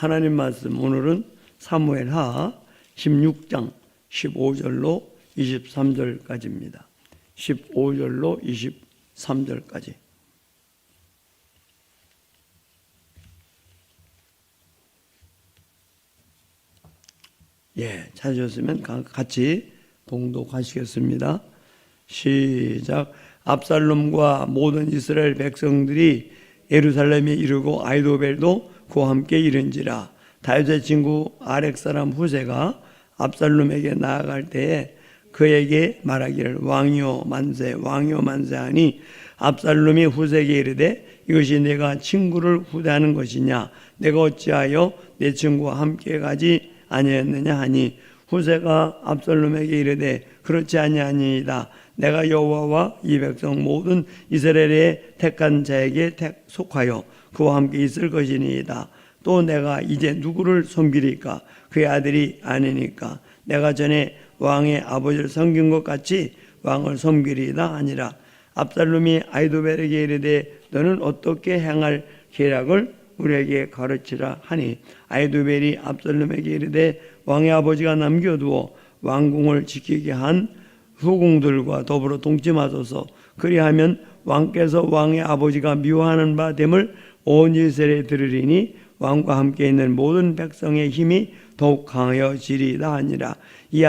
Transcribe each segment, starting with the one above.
하나님 말씀 오늘은 사무엘하 16장 15절로 23절까지입니다. 15절로 23절까지. 찾으셨으면 같이 봉독하시겠습니다. 시작. 압살롬과 모든 이스라엘 백성들이 예루살렘에 이르고 아히도벨도 그와 함께 이른지라. 다윗의 친구 아렉 사람 후세가 압살롬에게 나아갈 때에 그에게 말하기를 왕이여 만세 왕이여 만세 하니 압살롬이 후세에게 이르되 이것이 내가 친구를 후대하는 것이냐 내가 어찌하여 내 친구와 함께 가지 아니했느냐 하니 후세가 압살롬에게 이르되 그렇지 아니하니이다. 내가 여호와와 이 백성 모든 이스라엘의 택한 자에게 속하여 그와 함께 있을 것이니이다. 또 내가 이제 누구를 섬기리까? 그의 아들이 아니니까 내가 전에 왕의 아버지를 섬긴 것 같이 왕을 섬기리이다 하니라. 압살롬이 아히도벨에게 이르되 너는 어떻게 행할 계략을 우리에게 가르치라 하니 아히도벨이 압살롬에게 이르되 왕의 아버지가 남겨두어 왕궁을 지키게 한 후궁들과 더불어 동침하소서. 그리하면 왕께서 왕의 아버지가 미워하는 바 됨을 온 이스라엘에 들으리니 왕과 함께 있는 모든 백성의 힘이 더욱 강해지리이다 하니라. 이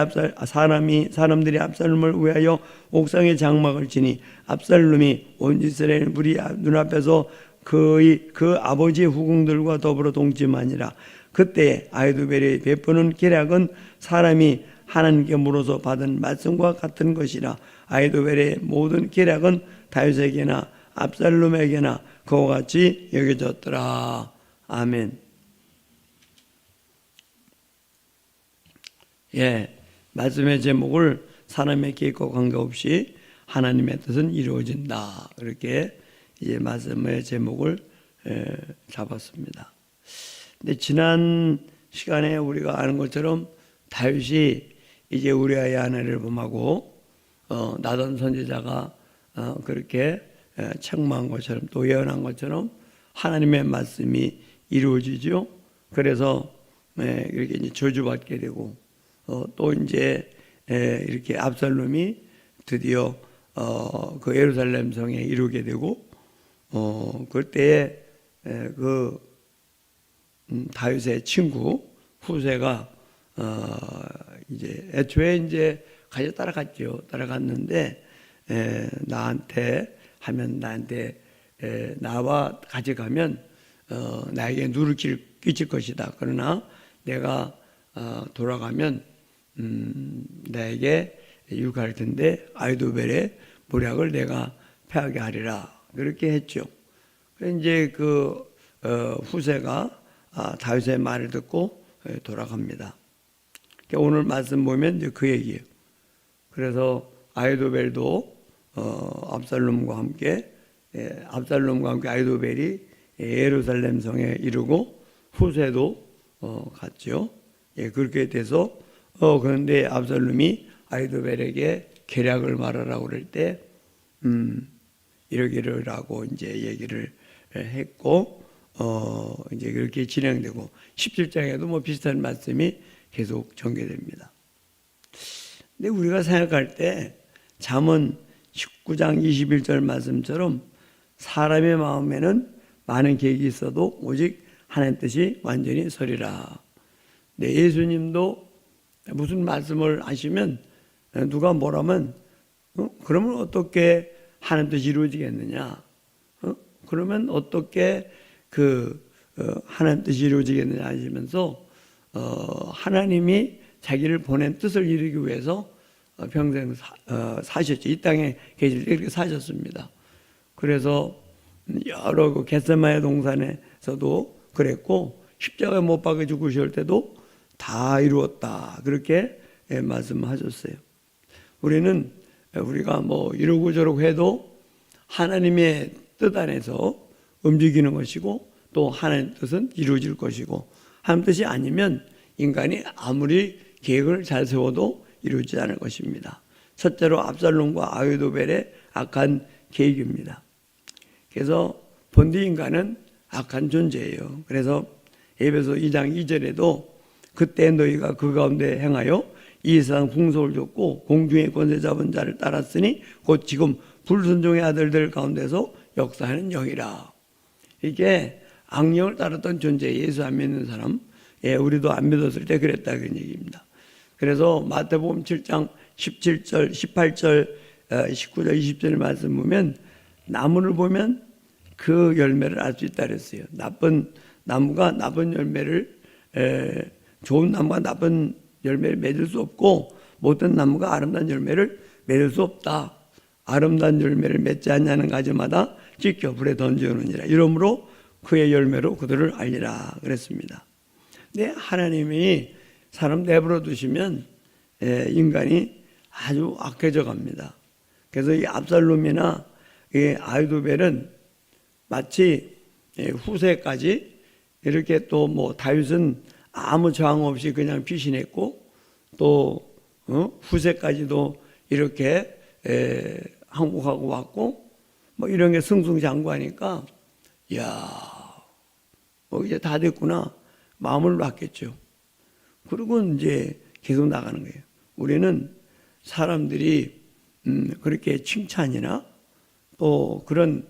사람들이 압살롬을 위하여 옥상에 장막을 치니 압살롬이 온 이스라엘 무리 눈앞에서 그 아버지의 후궁들과 더불어 동침하니라. 그때 아히도벨이 베푸는 계략은 사람이 하나님께 물어서 받은 말씀과 같은 것이라. 아히도벨의 모든 계략은 다윗에게나 압살롬에게나 그와 같이 여겨졌더라. 아멘. 말씀의 제목을 사람의 계획과 관계없이 하나님의 뜻은 이루어진다. 이렇게 이제 말씀의 제목을 잡았습니다. 근데 지난 시간에 우리가 아는 것처럼 다윗이 이제 우리아의 아내를 범하고 나단 선지자가 그렇게 책망한 것처럼 또 예언한 것처럼 하나님의 말씀이 이루어지죠. 그래서 이렇게 이제 저주받게 되고 또 이제 이렇게 압살롬이 드디어 그 예루살렘 성에 이르게 되고 그때에 다윗의 친구 후세가 이제 애초에 이제 같이 따라갔죠. 따라갔는데 나한테 나와 같이 가면 나에게 누를 끼칠 것이다. 그러나 내가 돌아가면 나에게 유익할 텐데 아히도벨의 모략을 내가 패하게 하리라. 그렇게 했죠. 그래서 이제 후세가 다윗의 말을 듣고 돌아갑니다. 오늘 말씀 보면 이제 그 얘기예요. 그래서 아히도벨도 압살롬과 함께 아히도벨이 예루살렘 성에 이르고 후세도 갔죠. 그렇게 돼서 그런데 압살롬이 아히도벨에게 계략을 말하라고 그럴 때 이러기라고 이제 얘기를 했고 이제 그렇게 진행되고 17장에도 뭐 비슷한 말씀이 계속 전개됩니다. 근데 우리가 생각할 때 잠언 19장 21절 말씀처럼 사람의 마음에는 많은 계획이 있어도 오직 하나님 뜻이 완전히 서리라. 네, 예수님도 무슨 말씀을 하시면 누가 뭐라면 그러면 어떻게 하나님 뜻이 이루어지겠느냐? 그러면 어떻게 하나님 뜻이 이루어지겠느냐 하시면서 하나님이 자기를 보낸 뜻을 이루기 위해서 평생 사셨죠. 이 땅에 계실 때 이렇게 사셨습니다. 그래서 여러 겟세마네 동산에서도 그랬고 십자가에 못 박혀 죽으실 때도 다 이루었다. 그렇게 말씀하셨어요. 우리가 뭐 이러고 저러고 해도 하나님의 뜻 안에서 움직이는 것이고 또 하나님의 뜻은 이루어질 것이고 하나님 뜻이 아니면 인간이 아무리 계획을 잘 세워도 이루어지지 않을 것입니다. 첫째로 압살롬과 아히도벨의 악한 계획입니다. 그래서 본디 인간은 악한 존재예요. 그래서 에베소 2장 2절에도 그때 너희가 그 가운데 행하여 이 세상 풍속을 줬고 공중의 권세 잡은 자를 따랐으니 곧 지금 불순종의 아들들 가운데서 역사하는 영이라. 이게 악령을 따랐던 존재, 예수 안 믿는 사람, 우리도 안 믿었을 때 그랬다 그런 얘기입니다. 그래서 마태복음 7장 17절, 18절, 19절, 20절 말씀 보면 나무를 보면 그 열매를 알 수 있다 그랬어요. 나쁜 나무가 나쁜 열매를, 좋은 나무가 나쁜 열매를 맺을 수 없고 못된 나무가 아름다운 열매를 맺을 수 없다. 아름다운 열매를 맺지 않냐는 가지마다 찢겨 불에 던져오느니라. 이러므로 그의 열매로 그들을 알리라 그랬습니다. 근데 하나님이 사람 내버려 두시면 인간이 아주 악해져 갑니다. 그래서 이 압살롬이나 이 아히도벨은 마치 후세까지 이렇게 또 뭐 다윗은 아무 저항 없이 그냥 피신했고 또 후세까지도 이렇게 항복하고 왔고 뭐 이런 게 승승장구하니까 야, 뭐 이제 다 됐구나 마음을 놨겠죠. 그리고 이제 계속 나가는 거예요. 우리는 사람들이 그렇게 칭찬이나 또 그런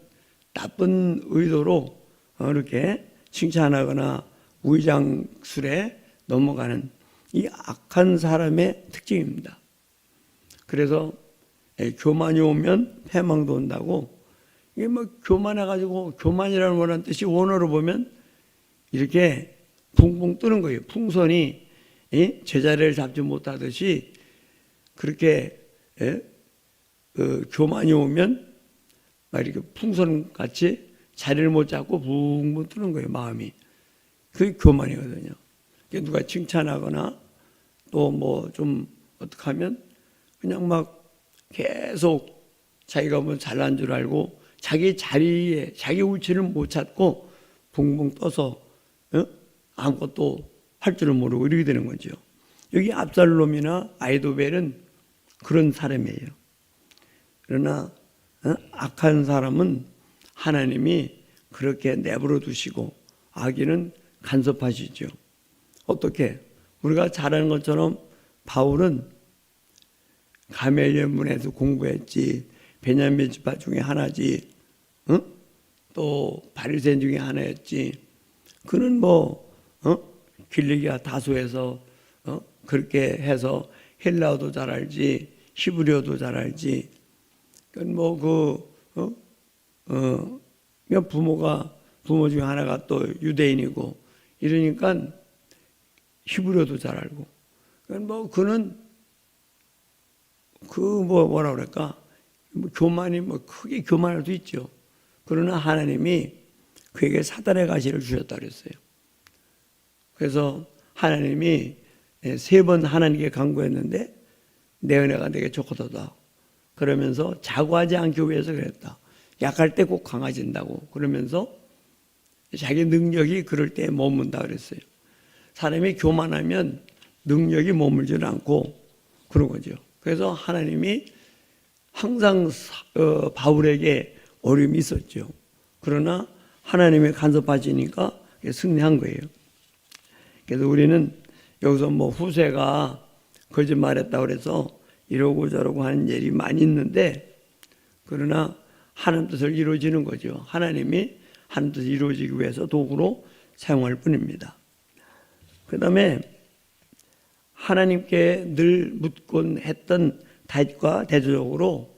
나쁜 의도로 이렇게 칭찬하거나 우의장술에 넘어가는 이 악한 사람의 특징입니다. 그래서 교만이 오면 패망도 온다고. 이게 뭐 교만해가지고, 교만이라는 원하는 뜻이 원어로 보면 이렇게 붕붕 뜨는 거예요. 풍선이 제자리를 잡지 못하듯이 그렇게 교만이 오면 막 이렇게 풍선 같이 자리를 못 잡고 붕붕 뜨는 거예요, 마음이. 그게 교만이거든요. 누가 칭찬하거나 또 뭐 좀 어떻게 하면 그냥 막 계속 자기가 뭐 잘난 줄 알고 자기 자리에 자기 위치를 못 찾고 붕붕 떠서 아무것도 할 줄을 모르고 이렇게 되는 거죠. 여기 압살롬이나 아히도벨은 그런 사람이에요. 그러나 악한 사람은 하나님이 그렇게 내버려 두시고 악인은 간섭하시죠. 어떻게? 우리가 잘 아는 것처럼 바울은 가멜리엘 문에서 공부했지, 베냐민 지파 중에 하나지, 또 바리새인 중에 하나였지. 그는 뭐 길리기아 다소에서 그렇게 해서 헬라어도 잘 알지, 히브리어도 잘 알지. 부모 중에 하나가 또 유대인이고 이러니까 히브리어도 잘 알고. 그는 뭐라 그럴까? 교만이 크게 교만할 수 있죠. 그러나 하나님이 그에게 사단의 가시를 주셨다 그랬어요. 그래서 하나님이 3번 하나님께 간구했는데 내 은혜가 내게 좋거도다. 그러면서 자고하지 않기 위해서 그랬다. 약할 때 꼭 강해진다고. 그러면서 자기 능력이 그럴 때 머문다 그랬어요. 사람이 교만하면 능력이 머물지는 않고 그런 거죠. 그래서 하나님이 항상 바울에게 어려움이 있었죠. 그러나 하나님이 간섭하시니까 승리한 거예요. 그래서 우리는 여기서 뭐 후세가 거짓말했다고 그래서 이러고 저러고 하는 일이 많이 있는데, 그러나 하나님 뜻을 이루어지는 거죠. 하나님이 하나님 뜻을 이루어지기 위해서 도구로 사용할 뿐입니다. 그 다음에 하나님께 늘 묻곤 했던 다윗과 대조적으로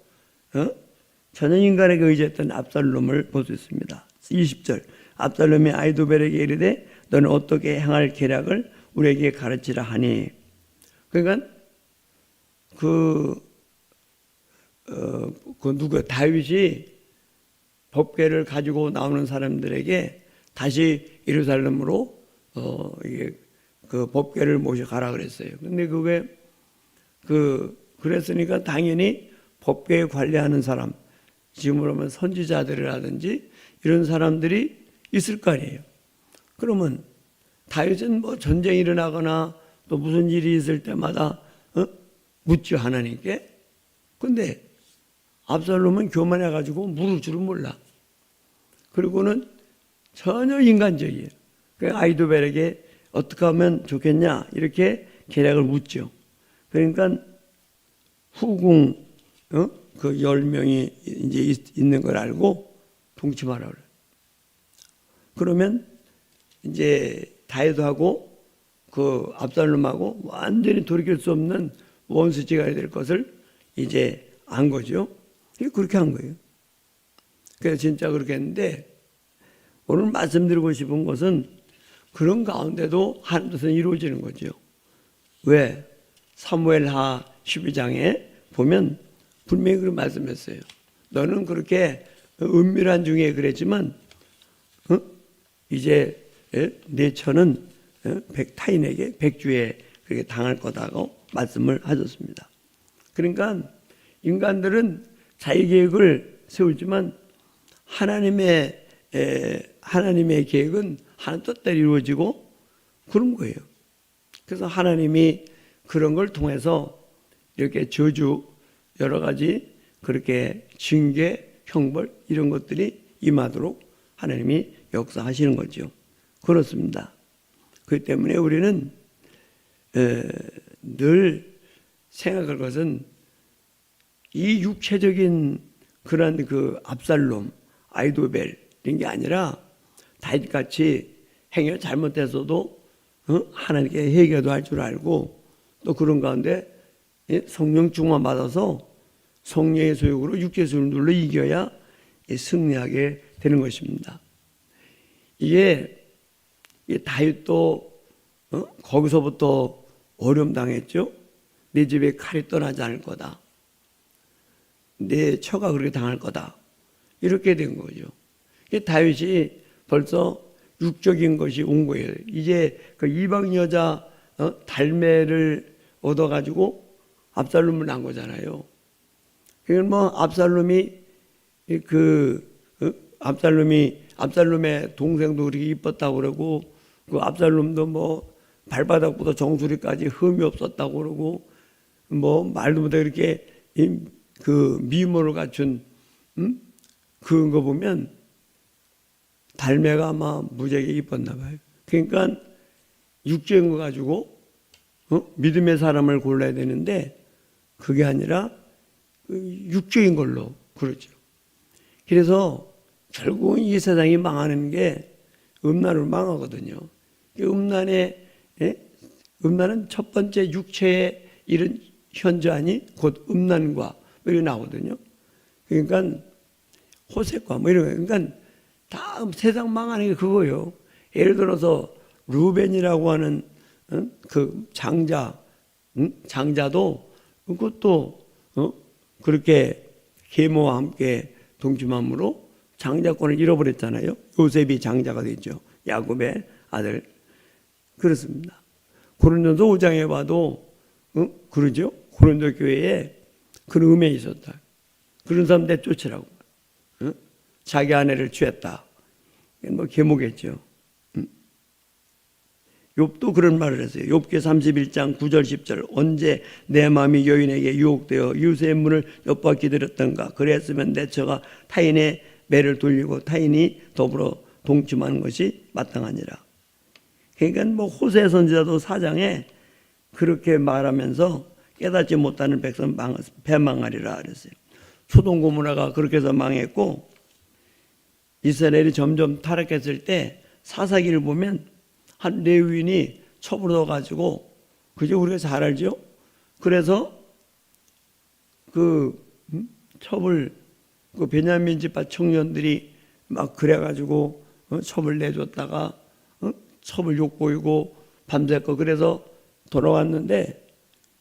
전혀 인간에게 의지했던 압살롬을 볼 수 있습니다. 20절 압살롬이 아히도벨에게 이르되 너는 어떻게 행할 계략을 우리에게 가르치라 하니. 그러니까 다윗이 법궤를 가지고 나오는 사람들에게 다시 예루살렘으로 그 법궤를 모셔가라 그랬어요. 근데 그랬으니까 당연히 법궤 관리하는 사람, 지금으로 하면 선지자들이라든지 이런 사람들이 있을 거 아니에요. 그러면 다윗은 뭐 전쟁이 일어나거나 또 무슨 일이 있을 때마다 묻죠, 하나님께. 근데 압살롬은 교만해가지고 물을 줄은 몰라. 그리고는 전혀 인간적이에요. 그 아이도벨에게 어떻게 하면 좋겠냐 이렇게 계략을 묻죠. 그러니까 후궁 그 10명이 이제 있는 걸 알고 동침하라 그래요. 그러면 이제 다윗하고 그 압살롬하고 완전히 돌이킬 수 없는 원수지간이 될 것을 이제 안 거죠. 그렇게 한 거예요. 그래서 진짜 그렇게 했는데 오늘 말씀드리고 싶은 것은 그런 가운데도 하나님 뜻은 이루어지는 거죠. 왜? 사무엘하 12장에 보면 분명히 그런 말씀했어요. 너는 그렇게 은밀한 중에 그랬지만 이제 내 처는 타인에게 백주에 그렇게 당할 거다고 말씀을 하셨습니다. 그러니까 인간들은 자기 계획을 세우지만 하나님의 계획은 하나님 뜻대로 이루어지고 그런 거예요. 그래서 하나님이 그런 걸 통해서 이렇게 저주 여러 가지 그렇게 징계, 형벌 이런 것들이 임하도록 하나님이 역사하시는 거죠. 그렇습니다. 그렇기 때문에 우리는 늘 생각할 것은 이 육체적인 그런 그 압살롬, 아이도벨 이런 게 아니라 다윗같이 행위가 잘못돼서도 하나님께 회개도 할 줄 알고 또 그런 가운데 성령 충만 받아서 성령의 소욕으로 육체의 소욕을 눌러 이겨야 승리하게 되는 것입니다. 이게 다윗도 거기서부터 어려움 당했죠. 내 집에 칼이 떠나지 않을 거다. 내 처가 그렇게 당할 거다. 이렇게 된 거죠. 다윗이 벌써 육적인 것이 온 거예요. 이제 그 이방 여자 달매를 얻어가지고 압살롬을 낳은 거잖아요. 그건 뭐 압살롬의 동생도 그렇게 이뻤다고 그러고 그 압살롬도 뭐 발바닥보다 정수리까지 흠이 없었다고 그러고 뭐 말도 못해 이렇게 그 미모를 갖춘 그런 거 보면 달매가 아마 무지하게 이뻤나 봐요. 그러니까 육적인 거 가지고 믿음의 사람을 골라야 되는데 그게 아니라 육적인 걸로 그러죠. 그래서 결국은 이 세상이 망하는 게 음란으로 망하거든요. 음란은 첫 번째 육체의 이런 현저하니 곧 음란과 이렇게 나오거든요. 그러니까 호색과 뭐 이런 거. 그러니까 다 세상 망하는 게 그거예요. 예를 들어서 루벤이라고 하는 그 장자도 그것도 그렇게 계모와 함께 동침함으로 장자권을 잃어버렸잖아요. 요셉이 장자가 됐죠. 야곱의 아들. 그렇습니다. 고린도서 5장에 봐도 그러죠. 고린도 교회에 그런 음행이 있었다. 그런 사람 내쫓으라고. 자기 아내를 취했다. 뭐 계모겠죠. 욥도 그런 말을 했어요. 욥기 31장 9절 10절 언제 내 마음이 여인에게 유혹되어 유세의 문을 엿보아 기다렸던가. 그랬으면 내 처가 타인의 매를 돌리고 타인이 더불어 동침하는 것이 마땅하니라. 그러니까 뭐 호세 선지자도 4장에 그렇게 말하면서 깨닫지 못하는 백성 배망하리라 그랬어요. 소돔 고모라가 그렇게 해서 망했고 이스라엘이 점점 타락했을 때 사사기를 보면 한 레위인이 첩을 얻어가지고 그죠? 우리가 잘 알죠? 그래서 그 첩을 그 베냐민 집파 청년들이 막 그래가지고 첩을 내줬다가 첩을 욕보이고 밤새고 그래서 돌아왔는데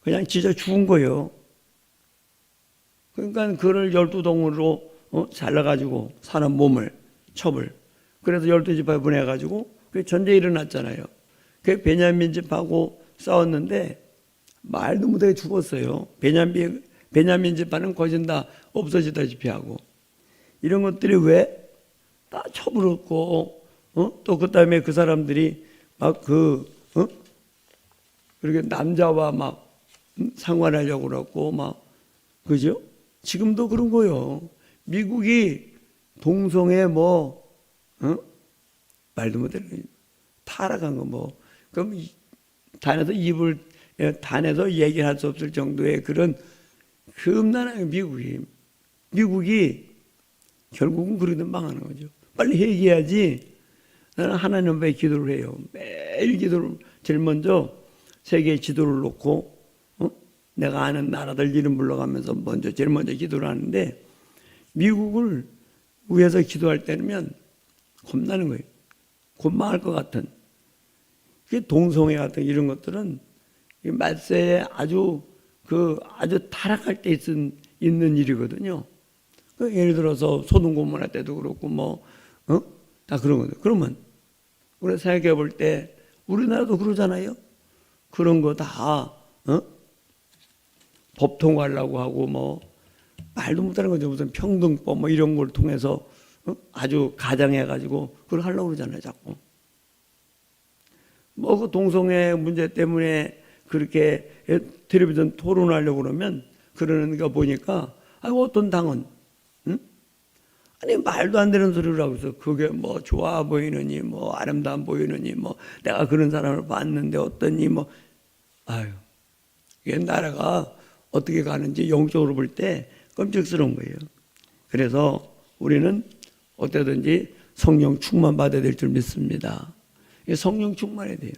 그냥 진짜 죽은 거예요. 그러니까 그를 12동으로 잘라가지고 사람 몸을 첩을 그래서 12지파에 보내가지고 그 전쟁이 일어났잖아요. 그 베냐민 집하고 싸웠는데 말도 못하게 죽었어요. 베냐민 집파는 거진 다 없어지다시피 하고 이런 것들이 왜 다 첩을 얻고 또 그 다음에 그 사람들이 막 그렇게 남자와 막 상관하려고 그러고 막 그죠? 지금도 그런 거요. 미국이 동성애 말도 못해 다 타락한 거 뭐. 그럼 단에서 얘기를 할 수 없을 정도의 그런 험난한 미국이. 미국이 결국은 그러다 망하는 거죠. 빨리 회개해야지. 나는 하나님 앞에 기도를 해요. 매일 기도를, 제일 먼저 세계의 지도를 놓고, 내가 아는 나라들 이름 불러가면서 제일 먼저 기도를 하는데, 미국을 위해서 기도할 때면 겁나는 거예요. 곧 망할 것 같은. 동성애 같은 이런 것들은 말세에 아주 타락할 때 있는 일이거든요. 예를 들어서 소돔 고모라 때도 그렇고 다 그런 거죠. 그러면 우리가 생각해 볼 때 우리나라도 그러잖아요. 그런 거 다 법 통과하려고 하고 말도 못하는 거죠. 무슨 평등법 이런 걸 통해서 아주 가장해가지고 그걸 하려고 그러잖아요. 자꾸. 그 동성애 문제 때문에 그렇게 텔레비전 토론하려고 그러면 그러는 거 보니까 어떤 당은 아니 말도 안 되는 소리를 하고 있어. 그게 좋아 보이느니 아름다워 보이느니 내가 그런 사람을 봤는데 어떠니 아유 이게 나라가 어떻게 가는지 영적으로 볼 때 끔찍스러운 거예요. 그래서 우리는 어때든지 성령 충만 받아야 될 줄 믿습니다. 성령 충만해야 돼요.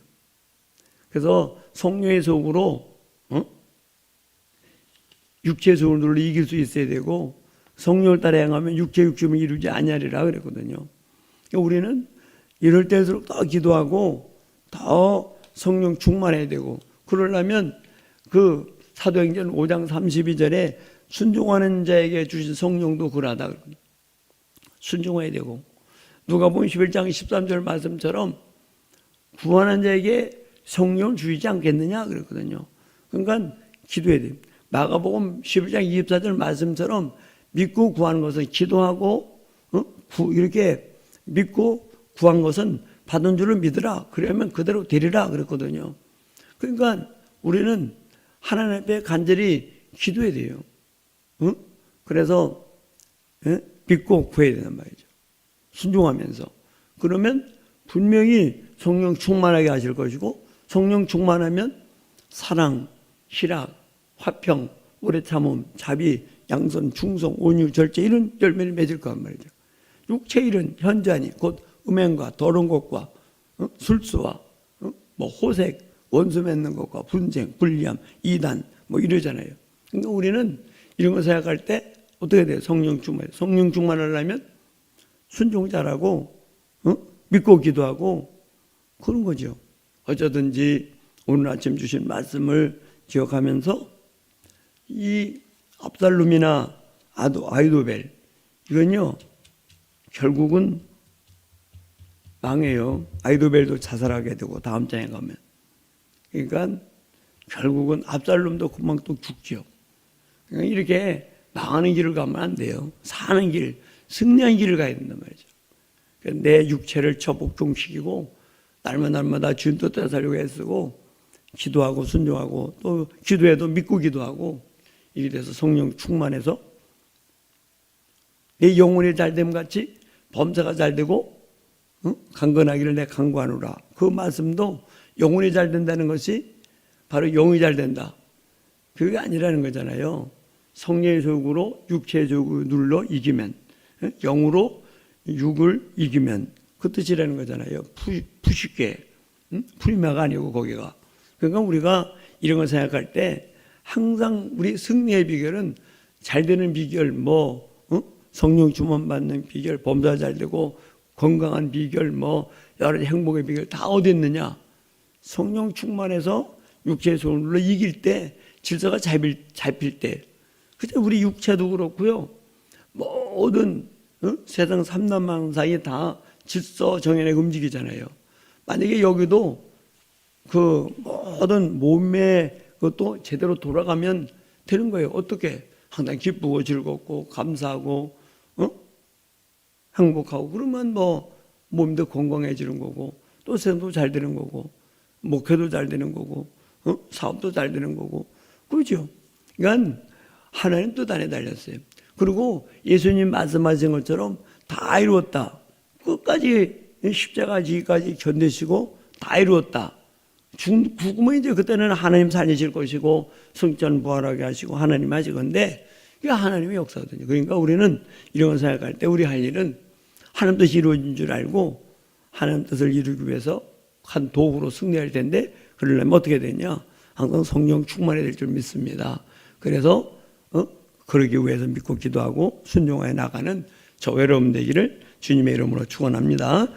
그래서 성령의 속으로 육체의 속으로 이길 수 있어야 되고 성령을 따라 행하면 육체의 욕심을 이루지 아니하리라 그랬거든요. 우리는 이럴 때일수록 더 기도하고 더 성령 충만해야 되고 그러려면 그 사도행전 5장 32절에 순종하는 자에게 주신 성령도 그러하다. 순종해야 되고 누가복음 11장 13절 말씀처럼 구하는 자에게 성령을 주시지 않겠느냐 그랬거든요. 그러니까 기도해야 돼요. 마가복음 11장 24절 말씀처럼 믿고 구하는 것은 기도하고 이렇게 믿고 구한 것은 받은 줄을 믿으라. 그러면 그대로 되리라 그랬거든요. 그러니까 우리는 하나님 앞에 간절히 기도해야 돼요. 그래서 믿고 구해야 된단 말이죠. 순종하면서. 그러면 분명히 성령 충만하게 하실 것이고 성령 충만하면 사랑, 희락, 화평, 오래 참음, 자비, 양선, 충성, 온유, 절제 이런 열매를 맺을 거란 말이죠. 육체의 일은 현저하니 곧 음행과 더러운 것과 술수와 호색, 원수 맺는 것과 분쟁, 불리함, 이단 이러잖아요. 그러니까 우리는 이런 거 생각할 때 어떻게 돼요? 성령 충만. 성령 충만하려면 순종 잘하고 믿고 기도하고 그런 거죠. 어쩌든지 오늘 아침 주신 말씀을 기억하면서 이 압살롬이나 아히도벨 이건요 결국은 망해요. 아히도벨도 자살하게 되고 다음 장에 가면 그러니까 결국은 압살롬도 금방 또 죽죠. 그러니까 이렇게 망하는 길을 가면 안 돼요. 사는 길, 승리한 길을 가야 된단 말이죠. 그러니까 내 육체를 처복종시키고 날마다 주님 뜻대로 살려고 애쓰고 기도하고 순종하고 또 기도해도 믿고 기도하고 이렇게 돼서 성령 충만해서 내 영혼이 잘됨 같이 범사가 잘되고 강건하기를 내 강구하노라. 그 말씀도 영혼이 잘 된다는 것이 바로 영이 잘 된다. 그게 아니라는 거잖아요. 성령의 속으로 육체의 속을 눌러 이기면 영으로 육을 이기면 그 뜻이라는 거잖아요. 푸쉽게 풀이마가 아니고 거기가. 그러니까 우리가 이런 걸 생각할 때 항상 우리 승리의 비결은 잘 되는 비결 성령 주문 받는 비결 범사 잘 되고 건강한 비결 여러 행복의 비결 다 어디 있느냐. 성령 충만해서 육체의 손을 눌러 이길 때 질서가 잡힐 때 그때 우리 육체도 그렇고요. 모든 세상 삼라만상이 다 질서 정연하게 움직이잖아요. 만약에 여기도 그 모든 몸의 그것도 제대로 돌아가면 되는 거예요. 어떻게? 항상 기쁘고 즐겁고 감사하고 행복하고 그러면 몸도 건강해지는 거고 또 세상도 잘 되는 거고 목회도 잘 되는 거고 사업도 잘 되는 거고 그렇죠. 그러니까 하나님 뜻 안에 달렸어요. 그리고 예수님 말씀하신 것처럼 다 이루었다. 끝까지 십자가 지기까지 견디시고 다 이루었다. 죽으면 이제 그때는 하나님 살리실 것이고 승천 부활하게 하시고 하나님 하실 건데 이게 하나님의 역사거든요. 그러니까 우리는 이런 생각할 때 우리 할 일은 하나님 뜻이 이루어진 줄 알고 하나님 뜻을 이루기 위해서 한 도구로 승리할 텐데 그러려면 어떻게 되냐? 항상 성령 충만해야 될 줄 믿습니다. 그래서 그러기 위해서 믿고 기도하고 순종하여 나가는 저 여러분 되기를 주님의 이름으로 축원합니다.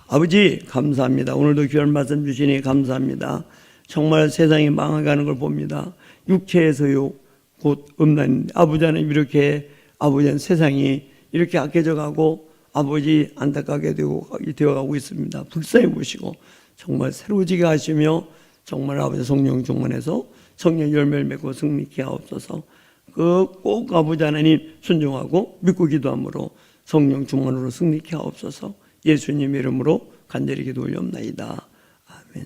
아버지 감사합니다. 오늘도 귀한 말씀 주시니 감사합니다. 정말 세상이 망해가는 걸 봅니다. 육체에서요 곧 없는 아버지 하나님 이렇게 아버지는 세상이 이렇게 악해져 가고 아버지 안타깝게 되어가고 있습니다. 불쌍히 보시고 정말 새로워지게 하시며 정말 아버지 성령 충만해서 성령 열매를 맺고 승리케 하옵소서. 꼭 아버지 하나님 순종하고 믿고 기도함으로 성령 충만으로 승리케 하옵소서. 예수님 이름으로 간절히 기도 올려옵나이다. 아멘.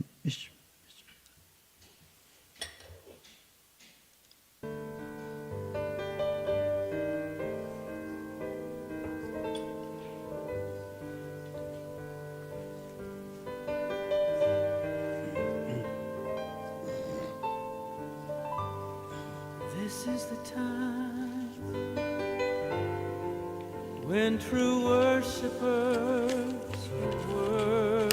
This is the time when true worshipers worship.